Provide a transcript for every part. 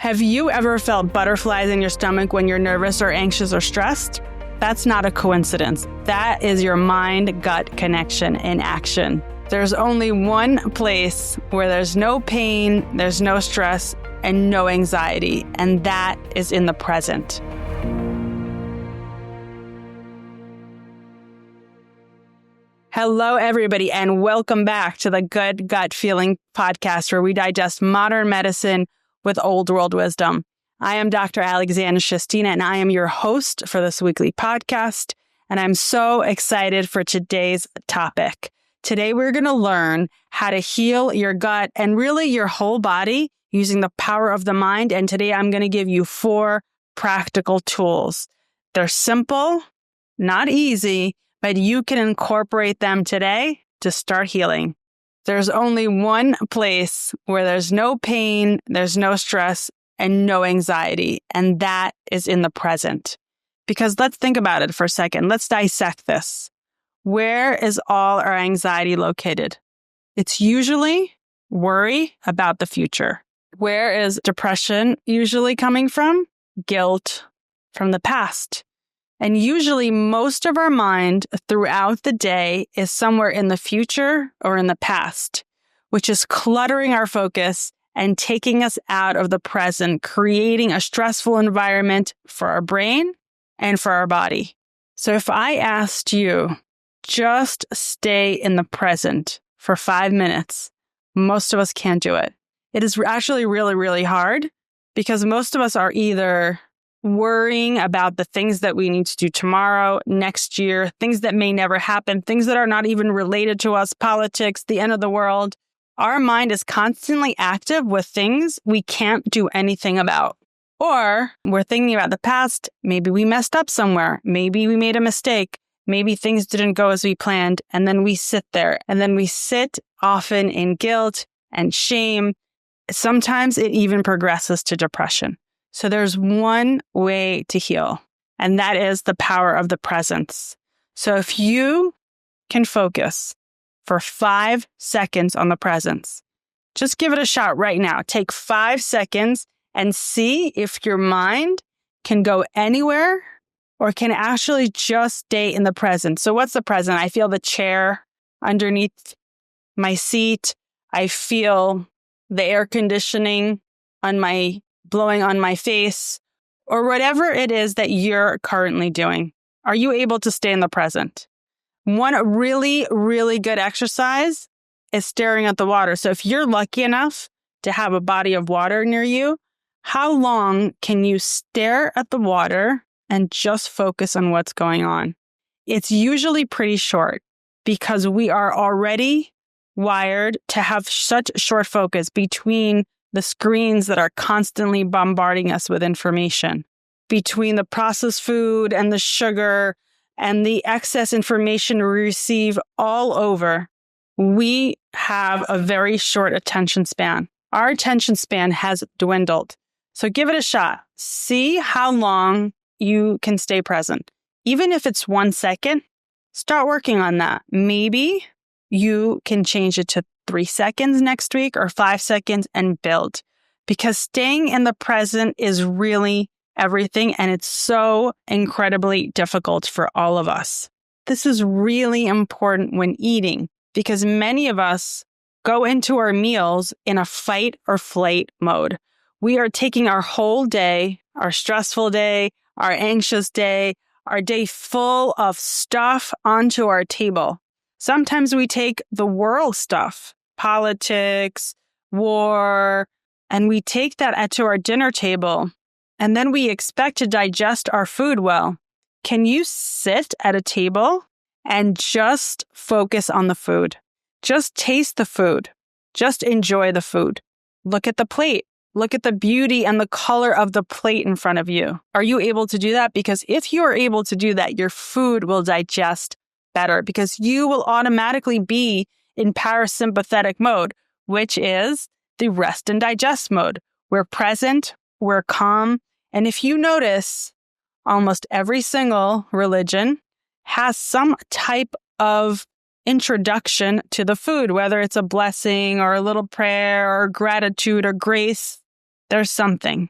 Have you ever felt butterflies in your stomach when you're nervous or anxious or stressed? That's not a coincidence. That is your mind-gut connection in action. There's only one place where there's no pain, there's no stress, and no anxiety, and that is in the present. Hello, everybody, and welcome back to the Good Gut Feeling podcast, where we digest modern medicine with old world wisdom. I am Dr. Alexandra Shestina, and I am your host for this weekly podcast, and I'm so excited for today's topic. Today, we're going to learn how to heal your gut and really your whole body using the power of the mind, and today I'm going to give you 4 practical tools. They're simple, not easy, but you can incorporate them today to start healing. There's only one place where there's no pain, there's no stress, and no anxiety, and that is in the present. Because let's think about it for a second. Let's dissect this. Where is all our anxiety located? It's usually worry about the future. Where is depression usually coming from? Guilt from the past. And usually most of our mind throughout the day is somewhere in the future or in the past, which is cluttering our focus and taking us out of the present, creating a stressful environment for our brain and for our body. So if I asked you, just stay in the present for 5 minutes, most of us can't do it. It is actually really, really hard because most of us are either worrying about the things that we need to do tomorrow, next year, things that may never happen, things that are not even related to us, politics, the end of the world. Our mind is constantly active with things we can't do anything about. Or we're thinking about the past. Maybe we messed up somewhere. Maybe we made a mistake. Maybe things didn't go as we planned. And then we sit there. And then we sit often in guilt and shame. Sometimes it even progresses to depression. So there's one way to heal, and that is the power of the presence. So if you can focus for 5 seconds on the presence, just give it a shot right now. Take 5 seconds and see if your mind can go anywhere or can actually just stay in the present. So what's the present? I feel the chair underneath my seat. I feel the air conditioning blowing on my face, or whatever it is that you're currently doing. Are you able to stay in the present? One really, really good exercise is staring at the water. So if you're lucky enough to have a body of water near you, how long can you stare at the water and just focus on what's going on? It's usually pretty short because we are already wired to have such short focus between the screens that are constantly bombarding us with information, between the processed food and the sugar and the excess information we receive all over. We have a very short attention span. Our attention span has dwindled. So give it a shot. See how long you can stay present. Even if it's 1 second, start working on that. Maybe you can change it to 3 seconds next week or 5 seconds and build. Because staying in the present is really everything, and it's so incredibly difficult for all of us. This is really important when eating because many of us go into our meals in a fight or flight mode. We are taking our whole day, our stressful day, our anxious day, our day full of stuff onto our table. Sometimes we take the world stuff, politics, war, and we take that to our dinner table, and then we expect to digest our food well. Can you sit at a table and just focus on the food? Just taste the food. Just enjoy the food. Look at the plate. Look at the beauty and the color of the plate in front of you. Are you able to do that? Because if you are able to do that, your food will digest better because you will automatically be in parasympathetic mode, which is the rest and digest mode. We're present, we're calm, and if you notice, almost every single religion has some type of introduction to the food, whether it's a blessing or a little prayer or gratitude or grace. There's something.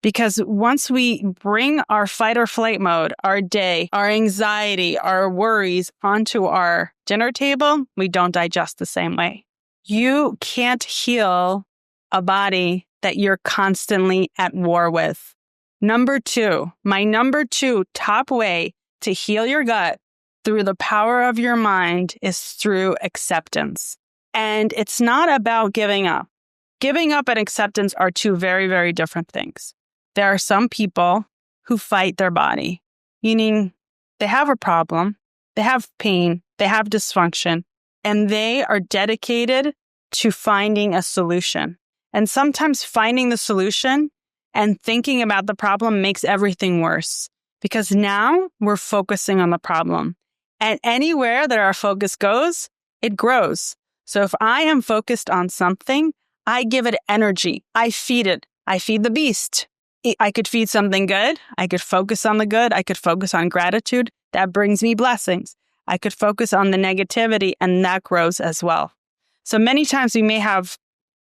Because once we bring our fight or flight mode, our day, our anxiety, our worries onto our dinner table, we don't digest the same way. You can't heal a body that you're constantly at war with. My number two top way to heal your gut through the power of your mind is through acceptance. And it's not about giving up. Giving up and acceptance are two very, very different things. There are some people who fight their body, meaning they have a problem, they have pain, they have dysfunction, and they are dedicated to finding a solution. And sometimes finding the solution and thinking about the problem makes everything worse because now we're focusing on the problem. And anywhere that our focus goes, it grows. So if I am focused on something, I give it energy. I feed it. I feed the beast. I could feed something good. I could focus on the good. I could focus on gratitude. That brings me blessings. I could focus on the negativity and that grows as well. So many times we may have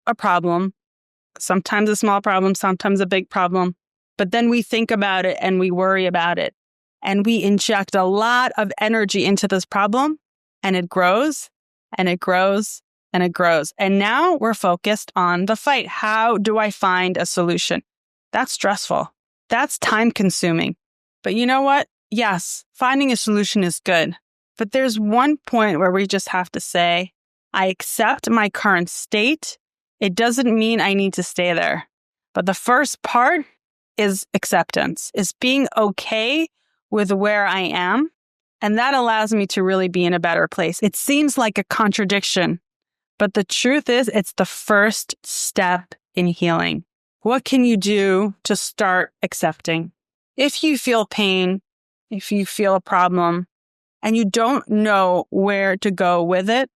a problem, sometimes a small problem, sometimes a big problem, but then we think about it and we worry about it and we inject a lot of energy into this problem and it grows and it grows and it grows. And now we're focused on the fight. How do I find a solution? That's stressful. That's time consuming. But you know what? Yes, finding a solution is good. But there's one point where we just have to say, I accept my current state. It doesn't mean I need to stay there. But the first part is acceptance, is being okay with where I am. And that allows me to really be in a better place. It seems like a contradiction, but the truth is it's the first step in healing. What can you do to start accepting? If you feel pain, if you feel a problem, and you don't know where to go with it,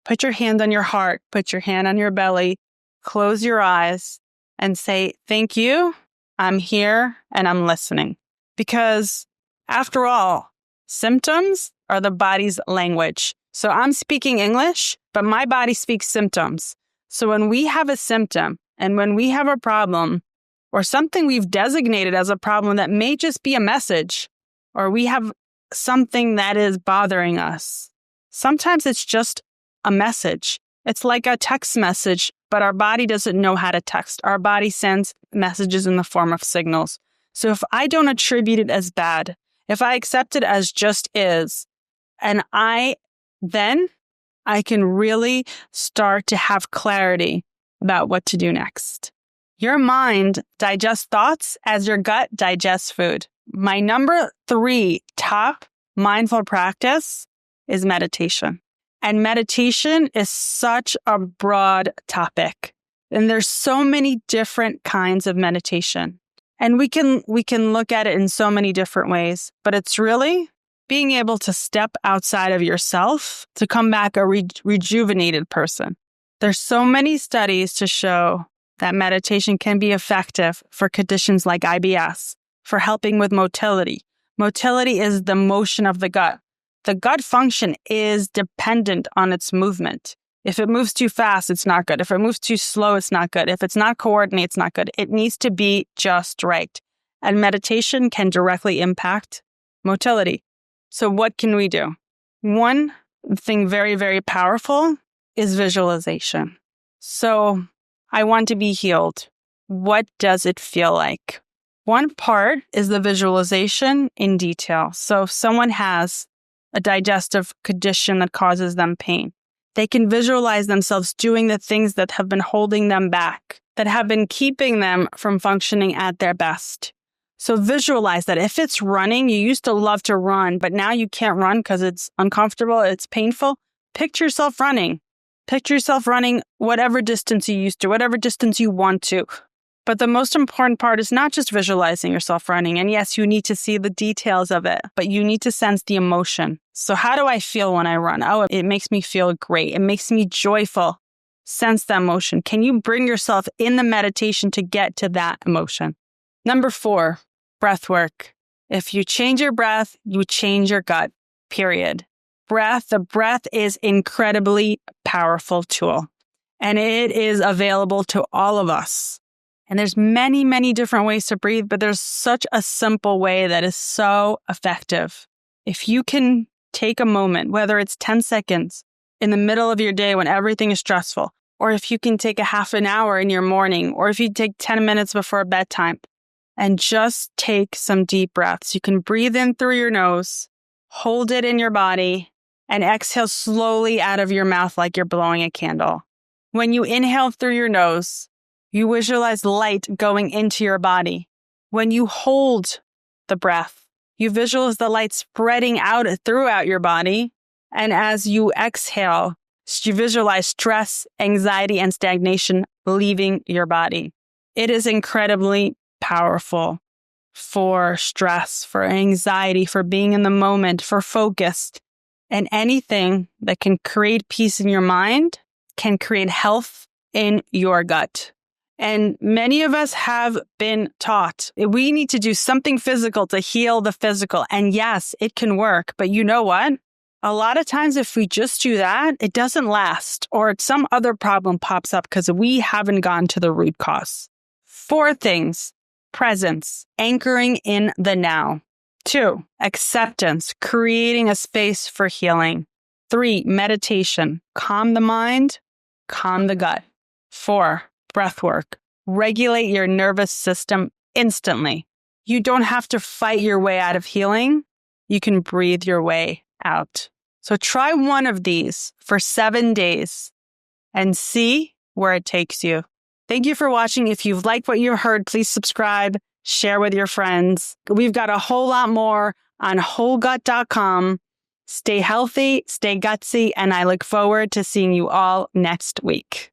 put your hand on your heart, put your hand on your belly, close your eyes, and say, thank you, I'm here, and I'm listening. Because after all, symptoms are the body's language. So I'm speaking English, but my body speaks symptoms. So when we have a symptom and when we have a problem or something we've designated as a problem that may just be a message, or we have something that is bothering us, sometimes it's just a message. It's like a text message, but our body doesn't know how to text. Our body sends messages in the form of signals. So if I don't attribute it as bad, if I accept it as just is, and then I can really start to have clarity about what to do next. Your mind digests thoughts as your gut digests food. My number 3 top mindful practice is meditation. And meditation is such a broad topic. And there's so many different kinds of meditation. And we can look at it in so many different ways, but it's really being able to step outside of yourself to come back a rejuvenated person. There's so many studies to show that meditation can be effective for conditions like IBS, for helping with motility. Motility is the motion of the gut. The gut function is dependent on its movement. If it moves too fast, it's not good. If it moves too slow, it's not good. If it's not coordinated, it's not good. It needs to be just right. And meditation can directly impact motility. So what can we do? One thing very, very powerful is visualization. So I want to be healed. What does it feel like? One part is the visualization in detail. So if someone has a digestive condition that causes them pain, they can visualize themselves doing the things that have been holding them back, that have been keeping them from functioning at their best. So visualize that. If it's running, you used to love to run, but now you can't run because it's uncomfortable, it's painful. Picture yourself running. Picture yourself running whatever distance you used to, whatever distance you want to. But the most important part is not just visualizing yourself running. And yes, you need to see the details of it, but you need to sense the emotion. So how do I feel when I run? Oh, it makes me feel great. It makes me joyful. Sense that emotion. Can you bring yourself in the meditation to get to that emotion? Number 4, breath work. If you change your breath, you change your gut, period. The breath is incredibly powerful tool, and it is available to all of us. And there's many, many different ways to breathe, but there's such a simple way that is so effective. If you can take a moment, whether it's 10 seconds in the middle of your day when everything is stressful, or if you can take a half an hour in your morning, or if you take 10 minutes before bedtime, and just take some deep breaths. You can breathe in through your nose, hold it in your body, and exhale slowly out of your mouth like you're blowing a candle. When you inhale through your nose, you visualize light going into your body. When you hold the breath, you visualize the light spreading out throughout your body. And as you exhale, you visualize stress, anxiety, and stagnation leaving your body. It is incredibly powerful for stress, for anxiety, for being in the moment, for focus. And anything that can create peace in your mind can create health in your gut. And many of us have been taught we need to do something physical to heal the physical. And yes, it can work. But you know what? A lot of times, if we just do that, it doesn't last, or some other problem pops up because we haven't gone to the root cause. 4 things: presence, anchoring in the now. 2, acceptance, creating a space for healing. 3, meditation, calm the mind, calm the gut. 4, breathwork, regulate your nervous system instantly. You don't have to fight your way out of healing. You can breathe your way out. So try one of these for 7 days and see where it takes you. Thank you for watching. If you've liked what you heard, please subscribe, share with your friends. We've got a whole lot more on wholegut.com. Stay healthy, stay gutsy, and I look forward to seeing you all next week.